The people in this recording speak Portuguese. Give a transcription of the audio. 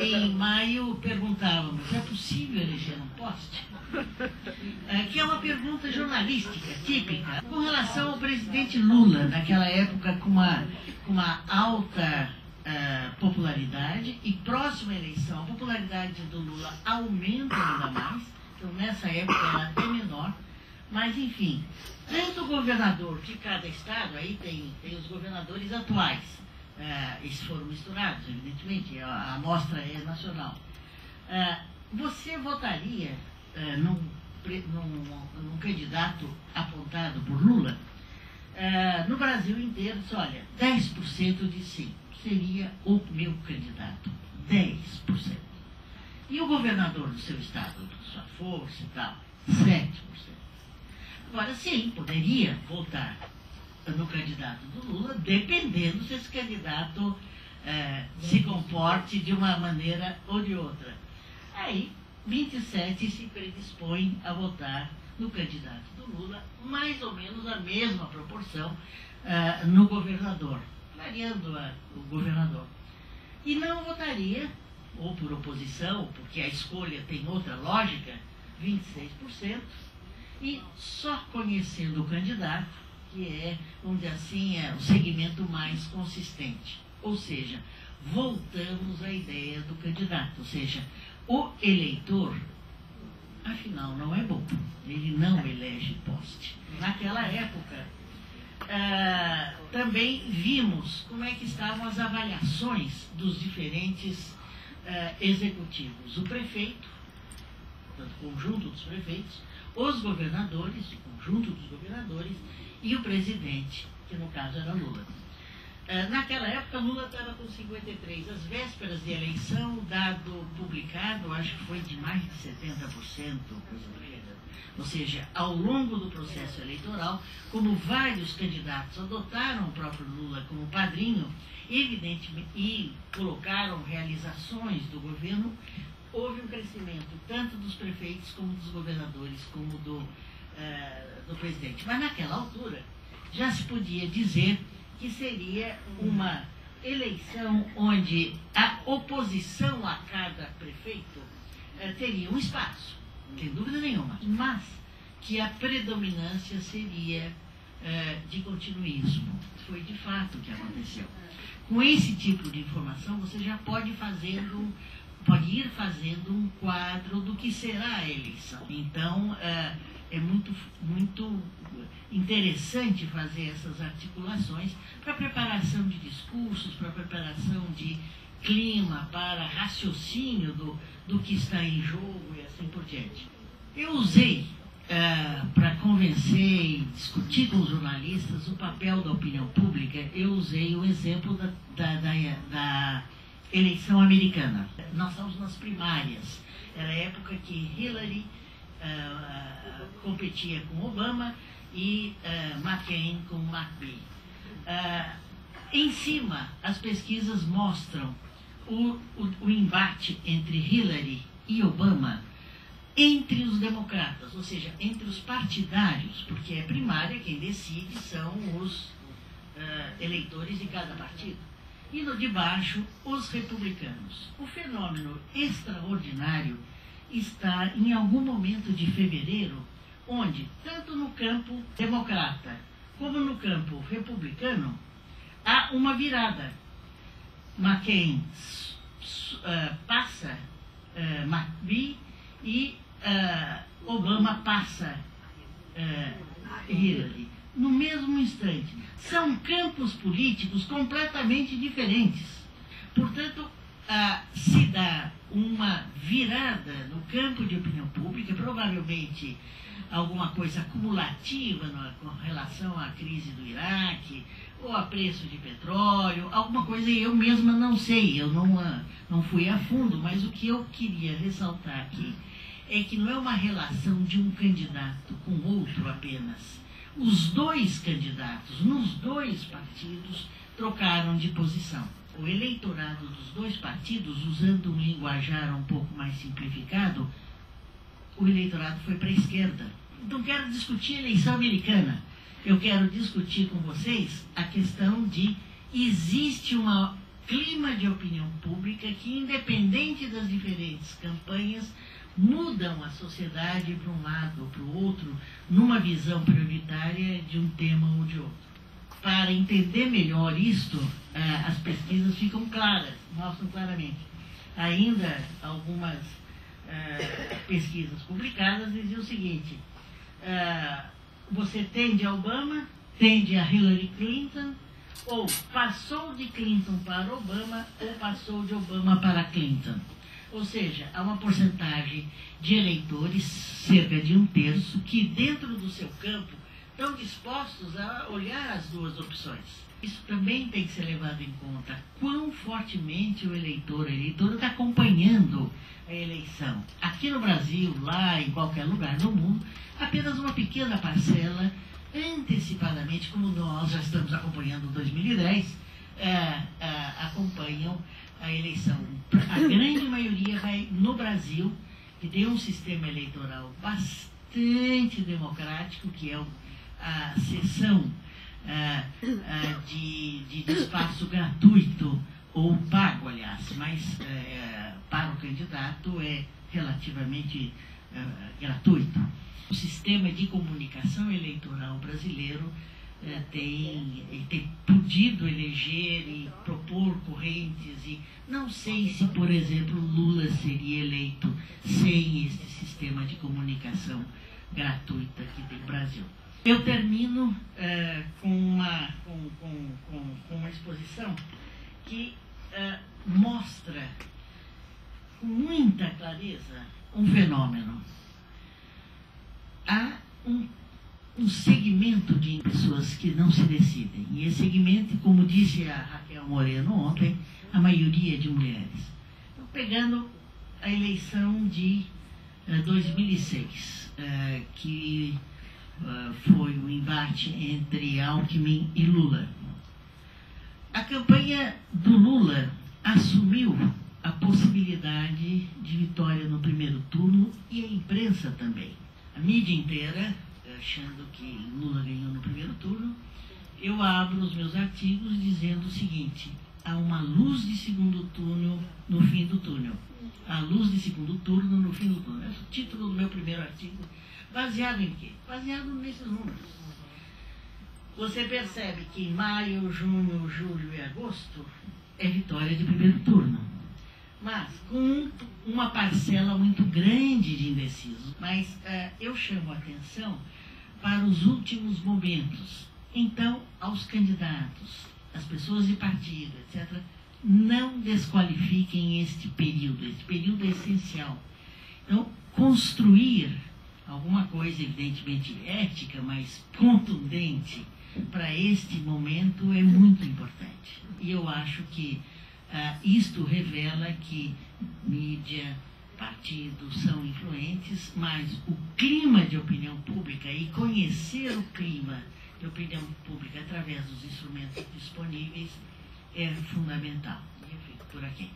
Em maio perguntávamos, é possível eleger um poste? Que é uma pergunta jornalística, típica, com relação ao presidente Lula, naquela época com uma alta popularidade, e próxima à eleição a popularidade do Lula aumenta ainda mais, então nessa época era até menor, mas enfim, tanto o governador de cada estado, aí tem os governadores atuais, eles foram misturados, evidentemente, a amostra é nacional. Você votaria num candidato apontado por Lula? No Brasil inteiro, diz, olha, 10% de sim, seria o meu candidato. 10%. E o governador do seu estado, sua força e tal, 7%. Agora, sim, poderia votar no candidato do Lula, dependendo se esse candidato se comporte de uma maneira ou de outra. Aí, 27 se predispõem a votar no candidato do Lula, mais ou menos a mesma proporção no governador, variando o governador. E não votaria, ou por oposição, porque a escolha tem outra lógica, 26%, e só conhecendo o candidato, que é, vamos dizer assim, o segmento mais consistente. Ou seja, voltamos à ideia do candidato, ou seja, o eleitor, afinal, não é bobo, ele não elege poste. Naquela época, também vimos como é que estavam as avaliações dos diferentes executivos. O prefeito, portanto, o conjunto dos prefeitos, os governadores, o conjunto dos governadores, e o presidente, que no caso era Lula. Naquela época, Lula estava com 53. Às vésperas de eleição, o dado publicado, acho que foi de mais de 70%, ou seja, ao longo do processo eleitoral, como vários candidatos adotaram o próprio Lula como padrinho, evidentemente, e colocaram realizações do governo, houve um crescimento tanto dos prefeitos como dos governadores, como do presidente. Mas naquela altura já se podia dizer que seria uma eleição onde a oposição a cada prefeito teria um espaço, sem dúvida nenhuma, mas que a predominância seria de continuismo. Foi de fato o que aconteceu. Com esse tipo de informação, você já pode ir fazendo um quadro do que será a eleição. Então, é muito interessante fazer essas articulações para preparação de discursos, para preparação de clima, para raciocínio do que está em jogo e assim por diante. Eu usei, para convencer e discutir com os jornalistas o papel da opinião pública, eu usei o exemplo da eleição americana. Nós estamos nas primárias. Era a época que Hillary competia com Obama e McCain com McBee. Em cima, as pesquisas mostram o embate entre Hillary e Obama entre os democratas, ou seja, entre os partidários, porque é primária, quem decide são os eleitores de cada partido. E no de baixo, os republicanos. O fenômeno extraordinário está em algum momento de fevereiro, onde, tanto no campo democrata como no campo republicano, há uma virada. McCain passa McBee e Obama passa Hillary. No mesmo instante. São campos políticos completamente diferentes. Portanto, se dá uma virada no campo de opinião pública, provavelmente alguma coisa acumulativa com relação à crise do Iraque, ou a preço de petróleo, alguma coisa eu mesma não sei, eu não fui a fundo, mas o que eu queria ressaltar aqui é que não é uma relação de um candidato com outro apenas. Os dois candidatos, nos dois partidos, trocaram de posição. O eleitorado dos dois partidos, usando um linguajar um pouco mais simplificado, o eleitorado foi para a esquerda. Então, quero discutir a eleição americana. Eu quero discutir com vocês a questão de existe uma clima de opinião pública que, independente das diferentes campanhas, mudam a sociedade para um lado ou para o outro, numa visão prioritária de um tema ou de outro. Para entender melhor isto, as pesquisas ficam claras, mostram claramente. Ainda algumas pesquisas publicadas diziam o seguinte: você tende a Obama, tende a Hillary Clinton, ou passou de Clinton para Obama, ou passou de Obama para Clinton. Ou seja, há uma porcentagem de eleitores, cerca de 1/3, que dentro do seu campo estão dispostos a olhar as duas opções. Isso também tem que ser levado em conta. Quão fortemente o eleitor está acompanhando a eleição. Aqui no Brasil, lá em qualquer lugar do mundo, apenas uma pequena parcela, antecipadamente, como nós já estamos acompanhando 2010, acompanham a eleição. A grande maioria vai no Brasil, que tem um sistema eleitoral bastante democrático, que é a sessão de espaço gratuito ou pago, aliás, mas para o candidato é relativamente gratuito. O sistema de comunicação eleitoral brasileiro tem podido eleger e propor correntes, e não sei se, por exemplo, Lula seria eleito sem este sistema de comunicação gratuita aqui do Brasil. Eu termino com uma exposição que mostra com muita clareza um fenômeno. Há um segmento de pessoas que não se decidem. E esse segmento, como disse a Raquel Moreno ontem, a maioria de mulheres. Então, pegando a eleição de 2006, que foi o embate entre Alckmin e Lula. A campanha do Lula assumiu a possibilidade de vitória no primeiro turno, e a imprensa também. A mídia inteira, achando que Lula ganhou no primeiro turno. Eu abro os meus artigos dizendo o seguinte: há uma luz de segundo turno no fim do túnel. A luz de segundo turno no fim do túnel. Esse é o título do meu primeiro artigo. Baseado em quê? Baseado nesses números. Você percebe que em maio, junho, julho e agosto é vitória de primeiro turno. Mas com uma parcela muito grande de indecisos. Mas eu chamo a atenção para os últimos momentos. Então, aos candidatos, as pessoas de partido, etc., não desqualifiquem este período. Este período é essencial. Então, construir alguma coisa, evidentemente ética, mas contundente para este momento é muito importante. E eu acho que isto revela que mídia, partidos são influentes, mas o clima de opinião pública e conhecer o clima de opinião pública através dos instrumentos disponíveis é fundamental. E eu fico por aqui.